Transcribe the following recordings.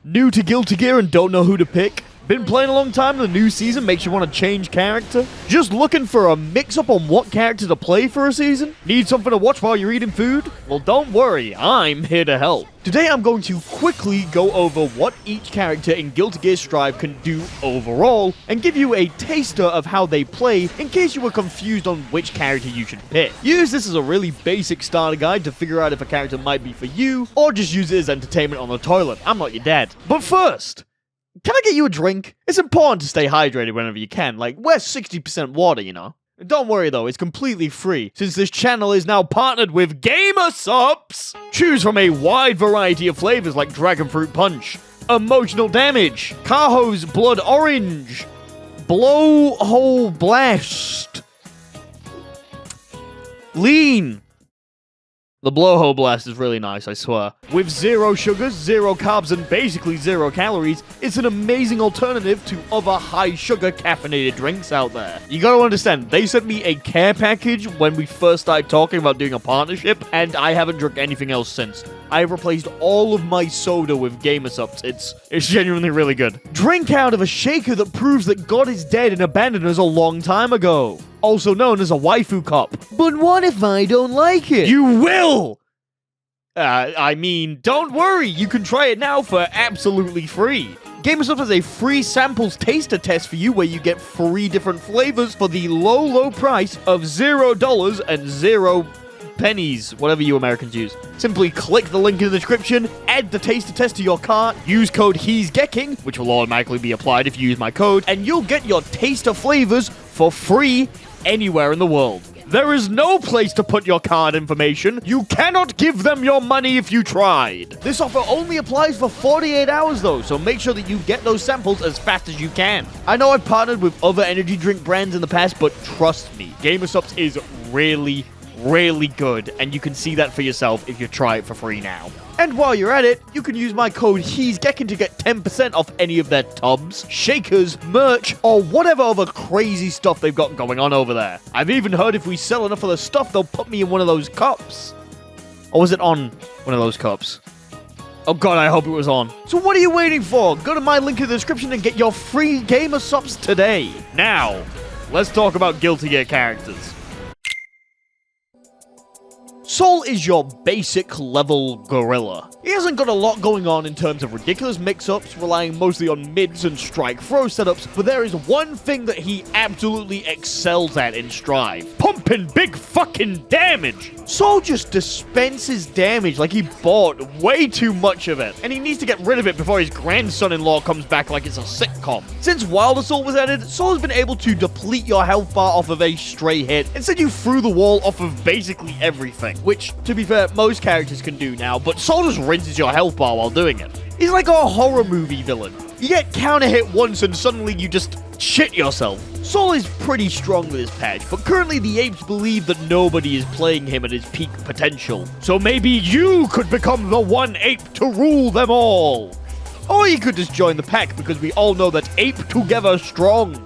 New to Guilty Gear and don't know who to pick? Been playing a long time, the new season makes you want to change character? Just looking for a mix-up on what character to play for a season? Need something to watch while you're eating food? Well, don't worry, I'm here to help. Today I'm going to quickly go over what each character in Guilty Gear Strive can do overall, and give you a taster of how they play in case you were confused on which character you should pick. Use this as a really basic starter guide to figure out if a character might be for you, or just use it as entertainment on the toilet. I'm not your dad. But first, can I get you a drink? It's important to stay hydrated whenever you can. Like, we're 60% water, you know? Don't worry though, it's completely free, since this channel is now partnered with Gamer Supps! Choose from a wide variety of flavors like Dragon Fruit Punch, Emotional Damage, Cajo's Blood Orange, Blowhole Blast, Lean. The Blowhole Blast is really nice, I swear. With 0 sugars, 0 carbs, and basically 0 calories, it's an amazing alternative to other high-sugar caffeinated drinks out there. You gotta understand, they sent me a care package when we first started talking about doing a partnership, and I haven't drunk anything else since. I've replaced all of my soda with Gamer Supps. It's genuinely really good. Drink out of a shaker that proves that God is dead and abandoned us a long time ago. Also known as a waifu cup. But what if I don't like it? You will! I mean, don't worry, you can try it now for absolutely free. Gamer Supps has a free samples taster test for you where you get 3 different flavors for the low price of $0 and 0 pennies, whatever you Americans use. Simply click the link in the description, add the taster test to your cart, use code HE'sGecking, which will automatically be applied if you use my code, and you'll get your taster flavors for free anywhere in the world. There is no place to put your card information. You cannot give them your money if you tried. This offer only applies for 48 hours though, so make sure that you get those samples as fast as you can. I know I've partnered with other energy drink brands in the past, but trust me, Gamer Supps is really good, and you can see that for yourself if you try it for free now. And while you're at it, you can use my code HE'sGecking to get 10% off any of their tubs, shakers, merch, or whatever other crazy stuff they've got going on over there. I've even heard if we sell enough of the stuff, they'll put me in one of those cups. Or was it on one of those cups? Oh god, I hope it was on. So what are you waiting for? Go to my link in the description and get your free Gamer Supps today. Now, let's talk about Guilty Gear characters. Sol is your basic level gorilla. He hasn't got a lot going on in terms of ridiculous mix-ups, relying mostly on mids and strike throw setups, but there is one thing that he absolutely excels at in Strive. Pumping big fucking damage! Sol just dispenses damage like he bought way too much of it, and he needs to get rid of it before his grandson-in-law comes back like it's a sitcom. Since Wild Assault was added, Sol has been able to deplete your health bar off of a stray hit and send you through the wall off of basically everything. Which, to be fair, most characters can do now, but Sol just rinses your health bar while doing it. He's like a horror movie villain. You get counter hit once and suddenly you just shit yourself. Sol is pretty strong with his patch, but currently the apes believe that nobody is playing him at his peak potential. So maybe you could become the one ape to rule them all. Or you could just join the pack, because we all know that ape together strong.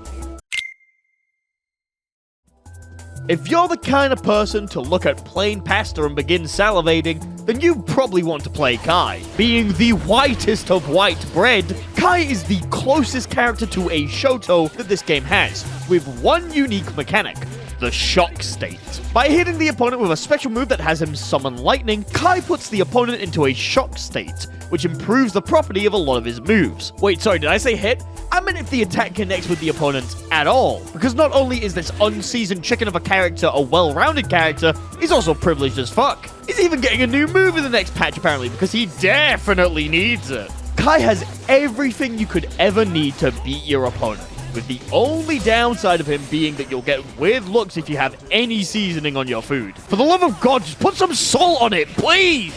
If you're the kind of person to look at plain pasta and begin salivating, then you probably want to play Kai. Being the whitest of white bread, Kai is the closest character to a Shoto that this game has, with one unique mechanic: the shock state. By hitting the opponent with a special move that has him summon lightning, Kai puts the opponent into a shock state, which improves the property of a lot of his moves. Wait, sorry, did I say hit? I meant if the attack connects with the opponent at all, because not only is this unseasoned chicken of a character a well-rounded character, he's also privileged as fuck. He's even getting a new move in the next patch apparently, because he definitely needs it. Kai has everything you could ever need to beat your opponent, with the only downside of him being that you'll get weird looks if you have any seasoning on your food. For the love of God, just put some salt on it, please!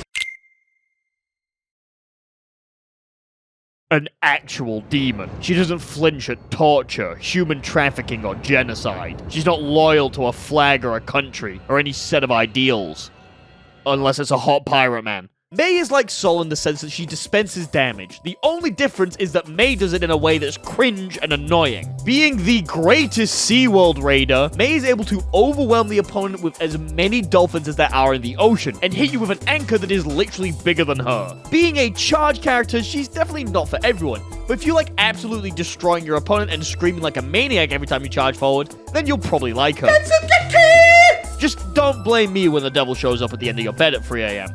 An actual demon. She doesn't flinch at torture, human trafficking, or genocide. She's not loyal to a flag or a country, or any set of ideals. Unless it's a hot pirate man. Mei is like Sol in the sense that she dispenses damage. The only difference is that Mei does it in a way that's cringe and annoying. Being the greatest SeaWorld raider, Mei is able to overwhelm the opponent with as many dolphins as there are in the ocean, and hit you with an anchor that is literally bigger than her. Being a charge character, she's definitely not for everyone, but if you like absolutely destroying your opponent and screaming like a maniac every time you charge forward, then you'll probably like her. Just don't blame me when the devil shows up at the end of your bed at 3 a.m.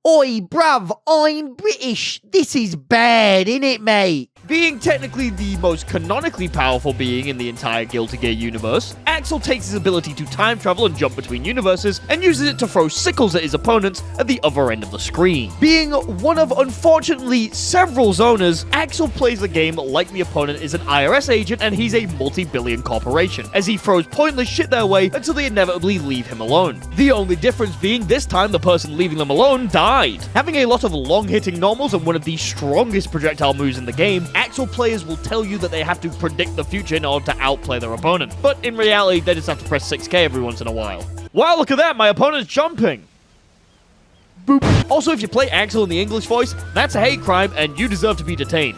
Oi, bruv, I'm British. This is bad, innit, mate? Being technically the most canonically powerful being in the entire Guilty Gear universe, Axel takes his ability to time travel and jump between universes and uses it to throw sickles at his opponents at the other end of the screen. Being one of, unfortunately, several zoners, Axel plays the game like the opponent is an IRS agent and he's a multi-billion corporation, as he throws pointless shit their way until they inevitably leave him alone. The only difference being this time the person leaving them alone died. Having a lot of long-hitting normals and one of the strongest projectile moves in the game, Axel players will tell you that they have to predict the future in order to outplay their opponent. But in reality, they just have to press 6K every once in a while. Wow, look at that, my opponent's jumping! Boop. Also, if you play Axel in the English voice, that's a hate crime and you deserve to be detained.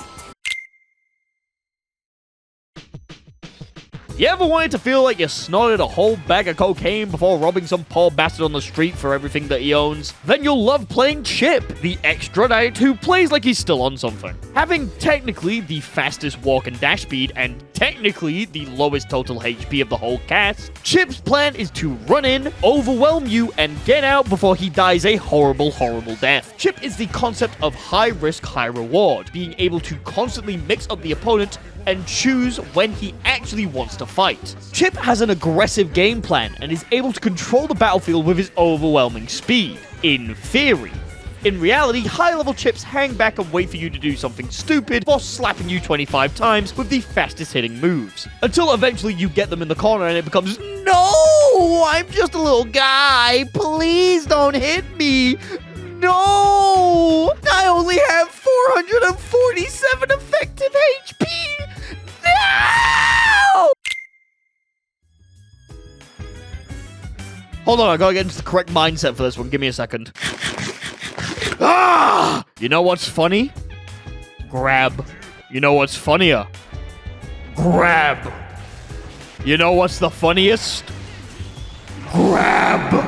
You ever wanted to feel like you snorted a whole bag of cocaine before robbing some poor bastard on the street for everything that he owns? Then you'll love playing Chipp, the extradite who plays like he's still on something. Having technically the fastest walk and dash speed and technically the lowest total HP of the whole cast, Chipp's plan is to run in, overwhelm you, and get out before he dies a horrible, horrible death. Chipp is the concept of high risk, high reward, being able to constantly mix up the opponent and choose when he actually wants to fight. Chipp has an aggressive game plan and is able to control the battlefield with his overwhelming speed, in theory. In reality, high-level Chipps hang back and wait for you to do something stupid while slapping you 25 times with the fastest hitting moves. Until eventually you get them in the corner and it becomes, "No! I'm just a little guy! Please don't hit me! No! I only have 447 effective HP! No! Hold on, I gotta get into the correct mindset for this one. Give me a second. Ah! You know what's funny? Grab. You know what's funnier? Grab. You know what's the funniest? Grab.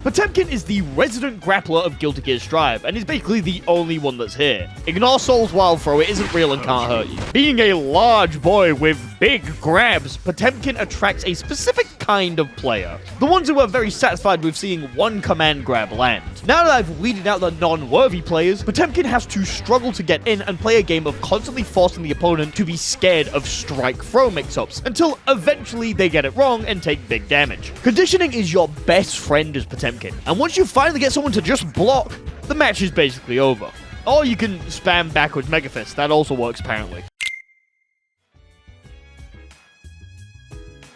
Potemkin is the resident grappler of Guilty Gear Strive, and is basically the only one that's here. Ignore Soul's Wild Throw, it isn't real and can't hurt you. Being a large boy with big grabs, Potemkin attracts a specific kind of player. The ones who are very satisfied with seeing one command grab land. Now that I've weeded out the non-worthy players, Potemkin has to struggle to get in and play a game of constantly forcing the opponent to be scared of strike-throw mix-ups, until eventually they get it wrong and take big damage. Conditioning is your best friend as Potemkin. And once you finally get someone to just block, the match is basically over. Or you can spam backwards Mega Fist, that also works apparently.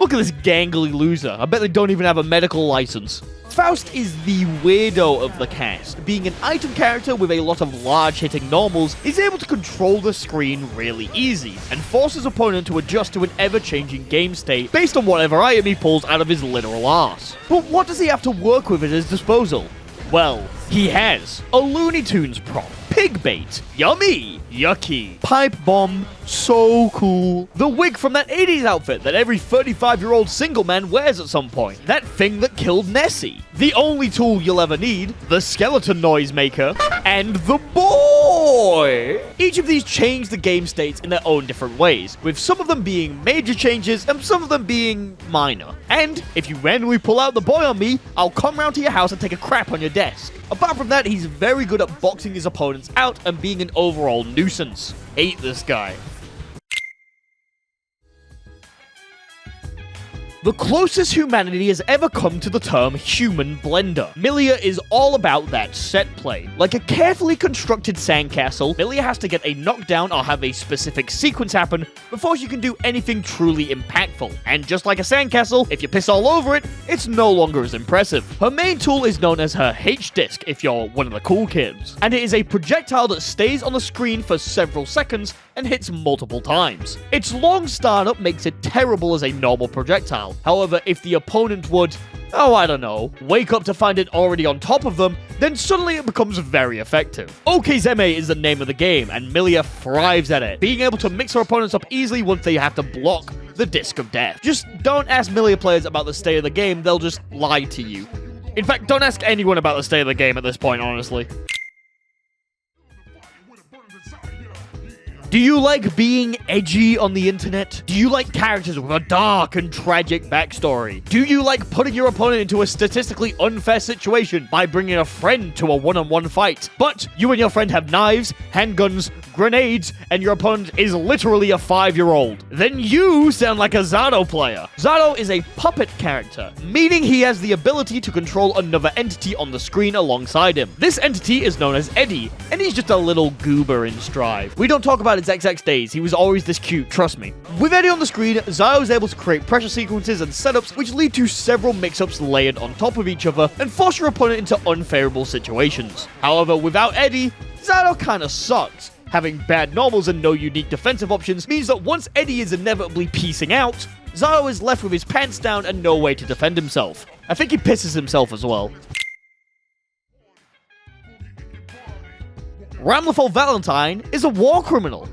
Look at this gangly loser, I bet they don't even have a medical license. Faust is the weirdo of the cast. Being an item character with a lot of large hitting normals, he's able to control the screen really easy, and force his opponent to adjust to an ever-changing game state based on whatever item he pulls out of his literal arse. But what does he have to work with at his disposal? Well, he has a Looney Tunes prop, pig bait, yummy, yucky, pipe bomb, so cool, the wig from that 80s outfit that every 35-year-old single man wears at some point, that thing that killed Nessie, the only tool you'll ever need, the skeleton noise maker, and the boy! Each of these change the game states in their own different ways, with some of them being major changes and some of them being minor. And if you randomly pull out the boy on me, I'll come round to your house and take a crap on your desk. Apart from that, he's very good at boxing his opponents out and being an overall nuisance. Hate this guy. The closest humanity has ever come to the term human blender. Millia is all about that set play. Like a carefully constructed sandcastle, Millia has to get a knockdown or have a specific sequence happen before she can do anything truly impactful. And just like a sandcastle, if you piss all over it, it's no longer as impressive. Her main tool is known as her H-disc if you're one of the cool kids. And it is a projectile that stays on the screen for several seconds and hits multiple times. Its long startup makes it terrible as a normal projectile, well. However, if the opponent would, oh, I don't know, wake up to find it already on top of them, then suddenly it becomes very effective. Okizeme is the name of the game, and Millia thrives at it, being able to mix her opponents up easily once they have to block the Disc of Death. Just don't ask Millia players about the state of the game, they'll just lie to you. In fact, don't ask anyone about the state of the game at this point, honestly. Do you like being edgy on the internet? Do you like characters with a dark and tragic backstory? Do you like putting your opponent into a statistically unfair situation by bringing a friend to a one-on-one fight, but you and your friend have knives, handguns, grenades, and your opponent is literally a 5-year-old? Then you sound like a Zato player. Zato is a puppet character, meaning he has the ability to control another entity on the screen alongside him. This entity is known as Eddie, and he's just a little goober in Strive. We don't talk about his XX days, he was always this cute, trust me. With Eddie on the screen, Zato is able to create pressure sequences and setups which lead to several mix-ups layered on top of each other and force your opponent into unfavorable situations. However, without Eddie, Zato kinda sucks. Having bad normals and no unique defensive options means that once Eddie is inevitably piecing out, Zato is left with his pants down and no way to defend himself. I think he pisses himself as well. Ramlethal Valentine is a war criminal.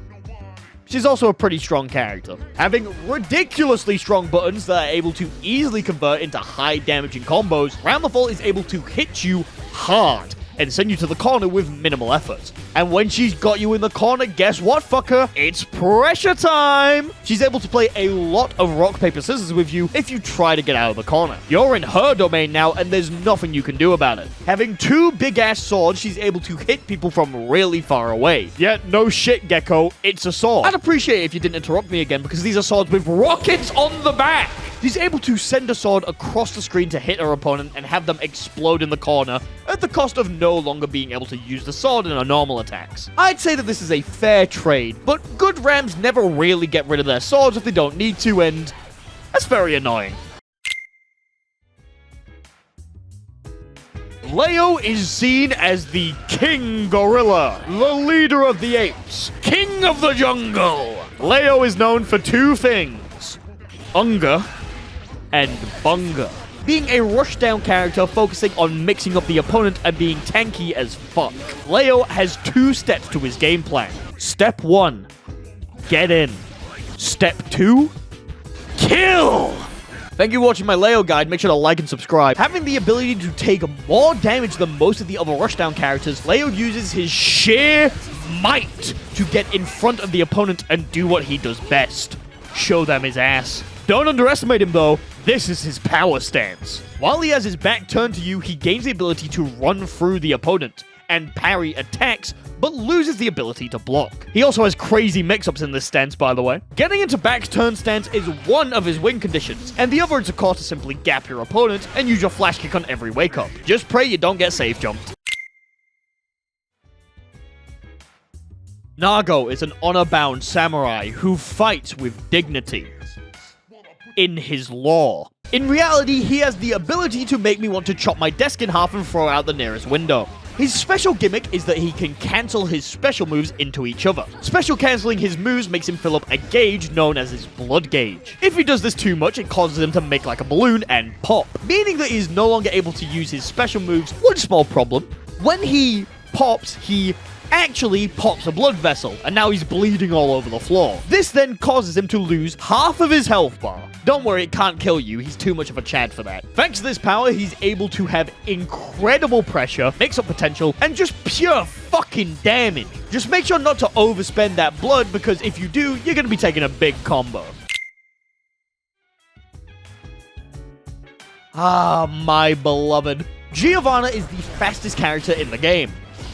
She's also a pretty strong character, having ridiculously strong buttons that are able to easily convert into high damaging combos. Ramlethal is able to hit you hard and send you to the corner with minimal effort. And when she's got you in the corner, guess what, fucker? It's pressure time! She's able to play a lot of rock, paper, scissors with you if you try to get out of the corner. You're in her domain now, and there's nothing you can do about it. Having 2 big-ass swords, she's able to hit people from really far away. Yeah, no shit, Gecko, it's a sword. I'd appreciate it if you didn't interrupt me again, because these are swords with rockets on the back! She's able to send a sword across the screen to hit her opponent and have them explode in the corner at the cost of no longer being able to use the sword in her normal attacks. I'd say that this is a fair trade, but good Rams never really get rid of their swords if they don't need to, and that's very annoying. Leo is seen as the King Gorilla, the leader of the apes, King of the Jungle. Leo is known for 2 things: Unga and Bunga. Being a rushdown character focusing on mixing up the opponent and being tanky as fuck. Leo has 2 steps to his game plan. Step 1, get in. Step 2, kill! Thank you for watching my Leo guide. Make sure to like and subscribe. Having the ability to take more damage than most of the other rushdown characters, Leo uses his sheer might to get in front of the opponent and do what he does best: show them his ass. Don't underestimate him though, this is his power stance. While he has his back turned to you, he gains the ability to run through the opponent and parry attacks, but loses the ability to block. He also has crazy mix-ups in this stance, by the way. Getting into back turn stance is one of his win conditions, and the other is of course to simply gap your opponent and use your flash kick on every wake up. Just pray you don't get save jumped. Nago is an honor-bound samurai who fights with dignity. In his lore. In reality, he has the ability to make me want to chop my desk in half and throw out the nearest window. His special gimmick is that he can cancel his special moves into each other. Special cancelling his moves makes him fill up a gauge known as his blood gauge. If he does this too much, it causes him to make like a balloon and pop, meaning that he's no longer able to use his special moves. One small problem: when he pops, he actually pops a blood vessel, and now he's bleeding all over the floor. This then causes him to lose half of his health bar. Don't worry, it can't kill you, he's too much of a Chad for that. Thanks to this power, he's able to have incredible pressure, mix-up potential, and just pure fucking damage. Just make sure not to overspend that blood, because if you do, you're gonna be taking a big combo. Ah, my beloved. Giovanna is the fastest character in the game.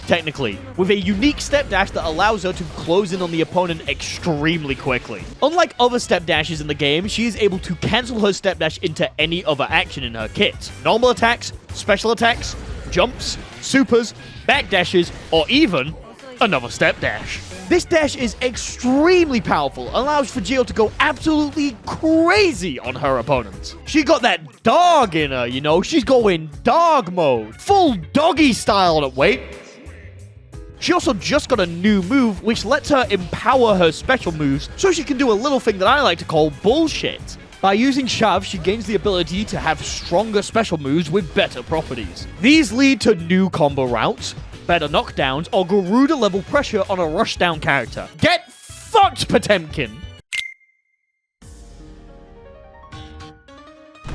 Technically, with a unique step dash that allows her to close in on the opponent extremely quickly. Unlike other step dashes in the game, she is able to cancel her step dash into any other action in her kit. Normal attacks, special attacks, jumps, supers, back dashes, or even another step dash. This dash is extremely powerful, allows for Gio to go absolutely crazy on her opponents. She got that dog in her, you know, she's going dog mode. Full doggy style. Wait. She also just got a new move, which lets her empower her special moves, so she can do a little thing that I like to call bullshit. By using Shav, she gains the ability to have stronger special moves with better properties. These lead to new combo routes, better knockdowns, or Garuda level pressure on a rushdown character. Get fucked, Potemkin!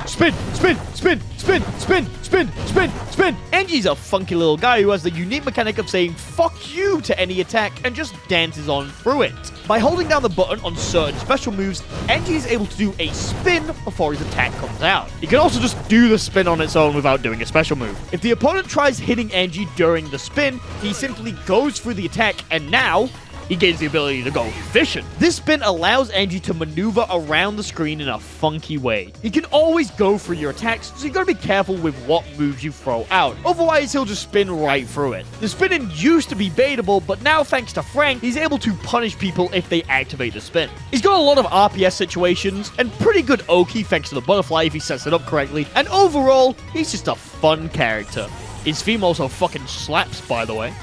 Spin, spin, spin, spin, spin, spin, spin, spin. Anji's a funky little guy who has the unique mechanic of saying fuck you to any attack and just dances on through it. By holding down the button on certain special moves, Anji is able to do a spin before his attack comes out. He can also just do the spin on its own without doing a special move. If the opponent tries hitting Anji during the spin, he simply goes through the attack and now he gains the ability to go efficient. This spin allows Anji to maneuver around the screen in a funky way. He can always go through your attacks, so you gotta be careful with what moves you throw out. Otherwise, he'll just spin right through it. The spinning used to be baitable, but now thanks to Frank, he's able to punish people if they activate the spin. He's got a lot of RPS situations, and pretty good Oki thanks to the butterfly if he sets it up correctly, and overall, he's just a fun character. His theme also fucking slaps, by the way.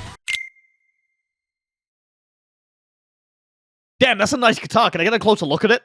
Damn, that's a nice guitar. Can I get a closer look at it?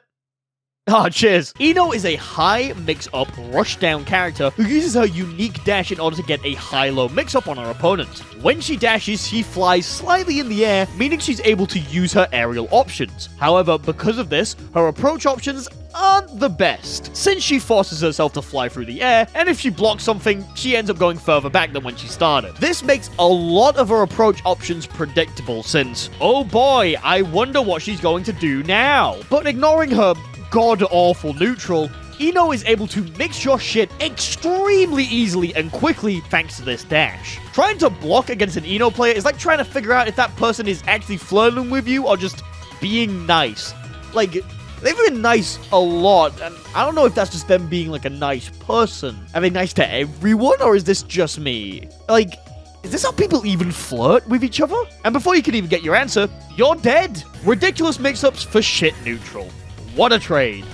Ah, cheers. Ino is a high mix-up rushdown character who uses her unique dash in order to get a high-low mix-up on her opponent. When she dashes, she flies slightly in the air, meaning she's able to use her aerial options. However, because of this, her approach options aren't the best, since she forces herself to fly through the air, and if she blocks something, she ends up going further back than when she started. This makes a lot of her approach options predictable, since, oh boy, I wonder what she's going to do now. But ignoring her god-awful neutral, Ino is able to mix your shit extremely easily and quickly thanks to this dash. Trying to block against an Ino player is like trying to figure out if that person is actually flirting with you or just being nice. Like, they've been nice a lot, and I don't know if that's just them being like a nice person. Are they nice to everyone, or is this just me? Like, is this how people even flirt with each other? And before you can even get your answer, you're dead. Ridiculous mix-ups for shit neutral. What a trade.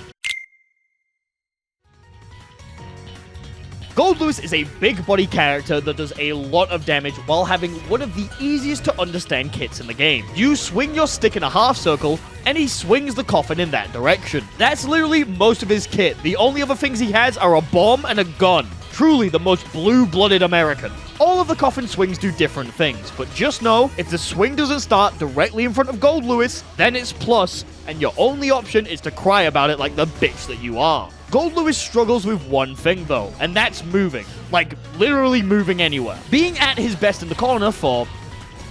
Gold Lewis is a big body character that does a lot of damage while having one of the easiest to understand kits in the game. You swing your stick in a half circle, and he swings the coffin in that direction. That's literally most of his kit. The only other things he has are a bomb and a gun. Truly the most blue-blooded American. All of the coffin swings do different things, but just know, if the swing doesn't start directly in front of Gold Lewis, then it's plus, and your only option is to cry about it like the bitch that you are. Gold Lewis struggles with one thing though, and that's moving. Like, literally moving anywhere. Being at his best in the corner for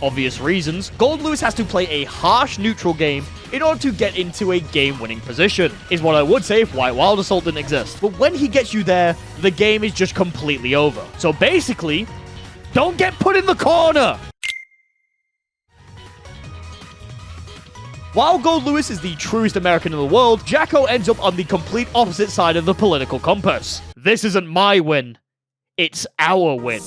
obvious reasons, Gold Lewis has to play a harsh neutral game in order to get into a game-winning position, is what I would say if White Wild Assault didn't exist. But when he gets you there, the game is just completely over. So basically, don't get put in the corner! While Gold Lewis is the truest American in the world, Jacko ends up on the complete opposite side of the political compass. This isn't my win. It's our win.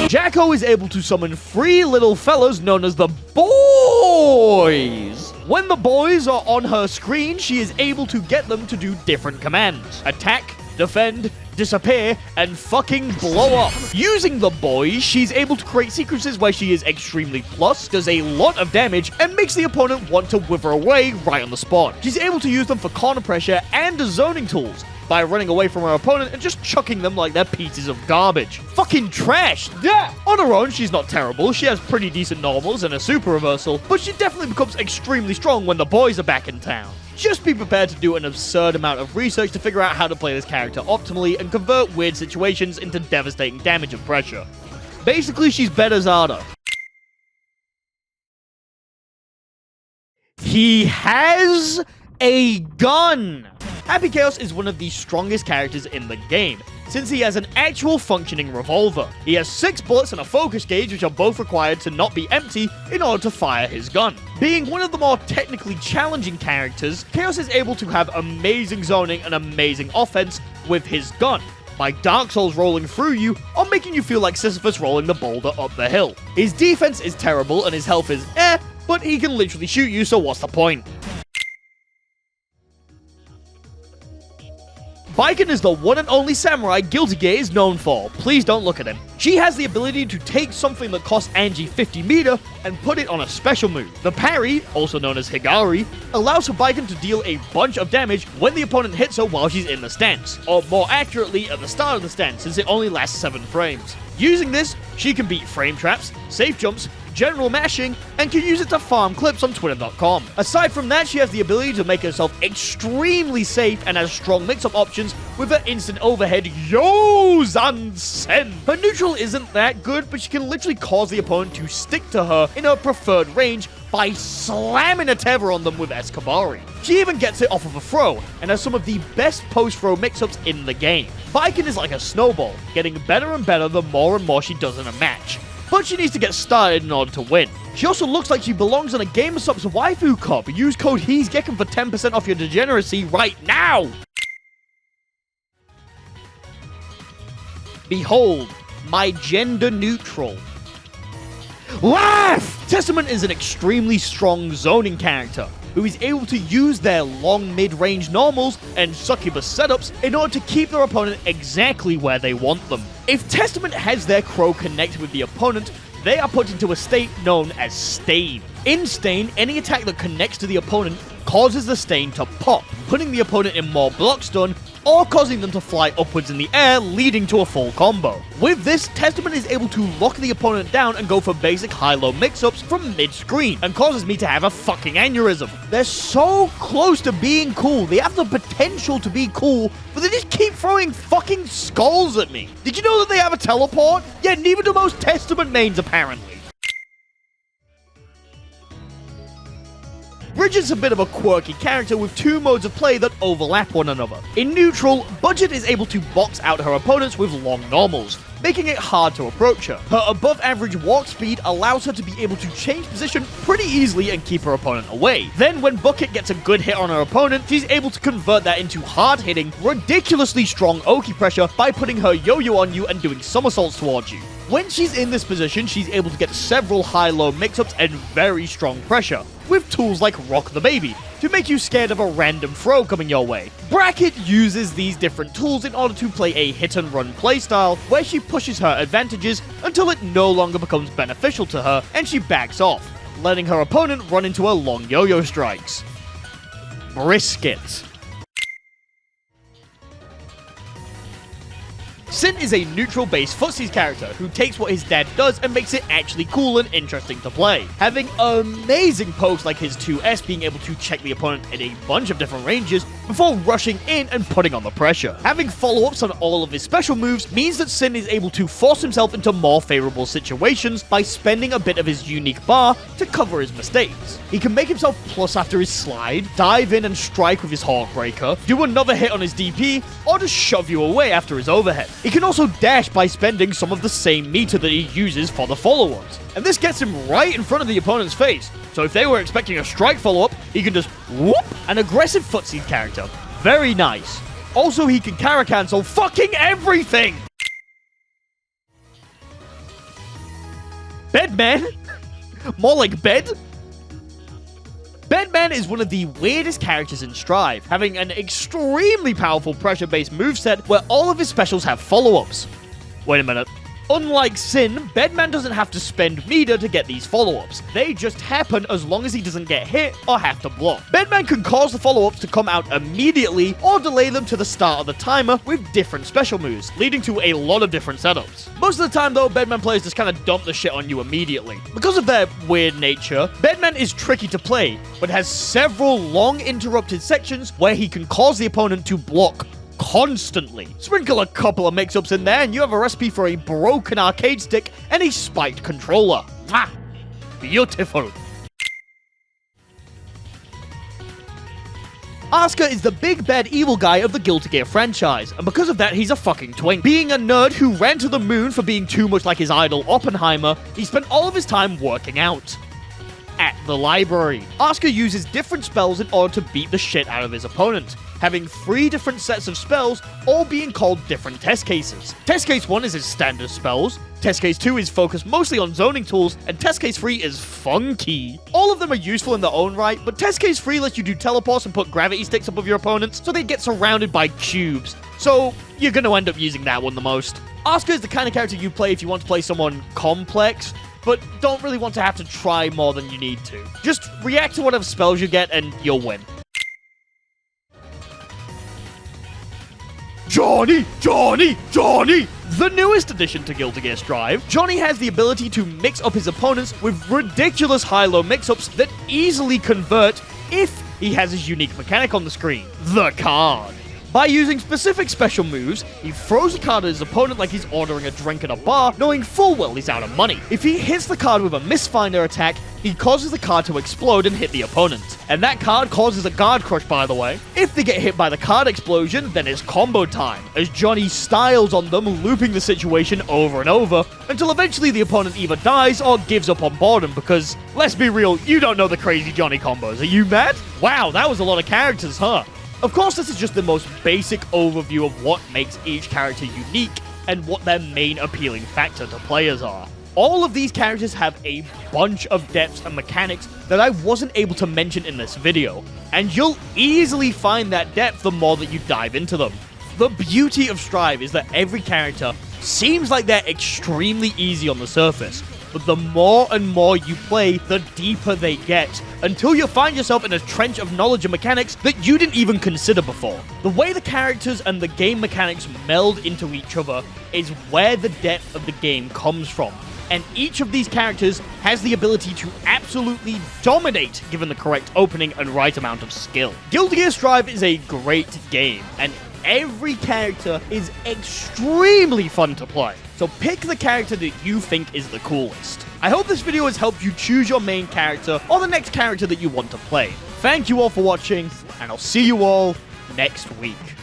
Jacko is able to summon 3 little fellas known as the Boys. When the boys are on her screen, she is able to get them to do different commands. Attack, defend, disappear, and fucking blow up. Using the boys, she's able to create sequences where she is extremely plus, does a lot of damage, and makes the opponent want to wither away right on the spot. She's able to use them for corner pressure and as zoning tools, by running away from her opponent and just chucking them like they're pieces of garbage. Fucking trash! Yeah! On her own, she's not terrible. She has pretty decent normals and a super reversal, but she definitely becomes extremely strong when the boys are back in town. Just be prepared to do an absurd amount of research to figure out how to play this character optimally and convert weird situations into devastating damage and pressure. Basically, she's better Zato. He has a gun! Happy Chaos is one of the strongest characters in the game, since he has an actual functioning revolver. He has 6 bullets and a focus gauge, which are both required to not be empty in order to fire his gun. Being one of the more technically challenging characters, Chaos is able to have amazing zoning and amazing offense with his gun, by Dark Souls rolling through you or making you feel like Sisyphus rolling the boulder up the hill. His defense is terrible and his health is but he can literally shoot you, so what's the point? Baiken is the one and only samurai Guilty Gear is known for. Please don't look at him. She has the ability to take something that costs Anji 50 meter and put it on a special move. The parry, also known as Higari, allows her Baiken to deal a bunch of damage when the opponent hits her while she's in the stance, or more accurately at the start of the stance since it only lasts 7 frames. Using this, she can beat frame traps, safe jumps, general mashing, and can use it to farm clips on Twitter.com. Aside from that, she has the ability to make herself extremely safe and has strong mix-up options with her instant overhead Yozan-sen. Her neutral isn't that good, but she can literally cause the opponent to stick to her in her preferred range by slamming a tether on them with Escabari. She even gets it off of a throw, and has some of the best post-throw mix-ups in the game. Baiken is like a snowball, getting better and better the more and more she does in a match. But she needs to get started in order to win. She also looks like she belongs on a GamerSup's waifu cup. Use code HE'sGekken for 10% off your degeneracy right now! Behold, my gender neutral. Laugh! Testament is an extremely strong zoning character who is able to use their long mid-range normals and succubus setups in order to keep their opponent exactly where they want them. If Testament has their crow connect with the opponent, they are put into a state known as Stain. In Stain, any attack that connects to the opponent causes the Stain to pop, putting the opponent in more block stun, or causing them to fly upwards in the air, leading to a full combo. With this, Testament is able to lock the opponent down and go for basic high-low mix-ups from mid-screen, and causes me to have a fucking aneurysm. They're so close to being cool, they have the potential to be cool, but they just keep throwing fucking skulls at me. Did you know that they have a teleport? Yeah, neither do most Testament mains apparently. Bridget's a bit of a quirky character with 2 modes of play that overlap one another. In neutral, Budget is able to box out her opponents with long normals, making it hard to approach her. Her above average walk speed allows her to be able to change position pretty easily and keep her opponent away. Then when Bucket gets a good hit on her opponent, she's able to convert that into hard hitting, ridiculously strong Oki pressure by putting her yo-yo on you and doing somersaults towards you. When she's in this position, she's able to get several high-low mix-ups and very strong pressure, with tools like Rock the Baby, to make you scared of a random throw coming your way. Bracket uses these different tools in order to play a hit-and-run playstyle, where she pushes her advantages until it no longer becomes beneficial to her, and she backs off, letting her opponent run into her long yo-yo strikes. Brisket. Sin is a neutral-based footsies character who takes what his dad does and makes it actually cool and interesting to play. Having amazing pokes like his 2S being able to check the opponent in a bunch of different ranges before rushing in and putting on the pressure. Having follow-ups on all of his special moves means that Sin is able to force himself into more favorable situations by spending a bit of his unique bar to cover his mistakes. He can make himself plus after his slide, dive in and strike with his Heartbreaker, do another hit on his DP, or just shove you away after his overhead. He can also dash by spending some of the same meter that he uses for the follow-ups. And this gets him right in front of the opponent's face. So if they were expecting a strike follow-up, he can just whoop! An aggressive footsie character. Very nice. Also, he can Kara cancel fucking everything! Bedman? More like bed? Bedman is one of the weirdest characters in Strive, having an extremely powerful pressure-based moveset where all of his specials have follow-ups. Wait a minute. Unlike Sin, Bedman doesn't have to spend meter to get these follow-ups. They just happen as long as he doesn't get hit or have to block. Bedman can cause the follow-ups to come out immediately or delay them to the start of the timer with different special moves, leading to a lot of different setups. Most of the time though, Bedman players just kind of dump the shit on you immediately. Because of their weird nature, Bedman is tricky to play, but has several long interrupted sections where he can cause the opponent to block constantly. Sprinkle a couple of mix-ups in there and you have a recipe for a broken arcade stick and a spiked controller. Mwah! Beautiful. Asuka is the big bad evil guy of the Guilty Gear franchise, and because of that he's a fucking twink. Being a nerd who ran to the moon for being too much like his idol Oppenheimer, he spent all of his time working out. at the library. Asuka uses different spells in order to beat the shit out of his opponent, having 3 different sets of spells, all being called different test cases. Test case 1 is his standard spells, test case 2 is focused mostly on zoning tools, and test case 3 is funky. All of them are useful in their own right, but test case 3 lets you do teleports and put gravity sticks above your opponents so they get surrounded by cubes. So you're gonna end up using that one the most. Asuka is the kind of character you play if you want to play someone complex, but don't really want to have to try more than you need to. Just react to whatever spells you get and you'll win. Johnny! The newest addition to Guilty Gear Strive, Johnny has the ability to mix up his opponents with ridiculous high-low mix-ups that easily convert if he has his unique mechanic on the screen, the card. By using specific special moves, he throws a card at his opponent like he's ordering a drink at a bar, knowing full well he's out of money. If he hits the card with a Misfinder attack, he causes the card to explode and hit the opponent. And that card causes a guard crush, by the way. If they get hit by the card explosion, then it's combo time, as Johnny styles on them, looping the situation over and over, until eventually the opponent either dies or gives up on boredom, because, let's be real, you don't know the crazy Johnny combos. Are you mad? Wow, that was a lot of characters, huh? Of course, this is just the most basic overview of what makes each character unique and what their main appealing factor to players are. All of these characters have a bunch of depths and mechanics that I wasn't able to mention in this video, and you'll easily find that depth the more that you dive into them. The beauty of Strive is that every character seems like they're extremely easy on the surface, but the more and more you play, the deeper they get, until you find yourself in a trench of knowledge and mechanics that you didn't even consider before. The way the characters and the game mechanics meld into each other is where the depth of the game comes from, and each of these characters has the ability to absolutely dominate given the correct opening and right amount of skill. Guilty Gear Strive is a great game, and every character is extremely fun to play. So pick the character that you think is the coolest. I hope this video has helped you choose your main character or the next character that you want to play. Thank you all for watching, and I'll see you all next week.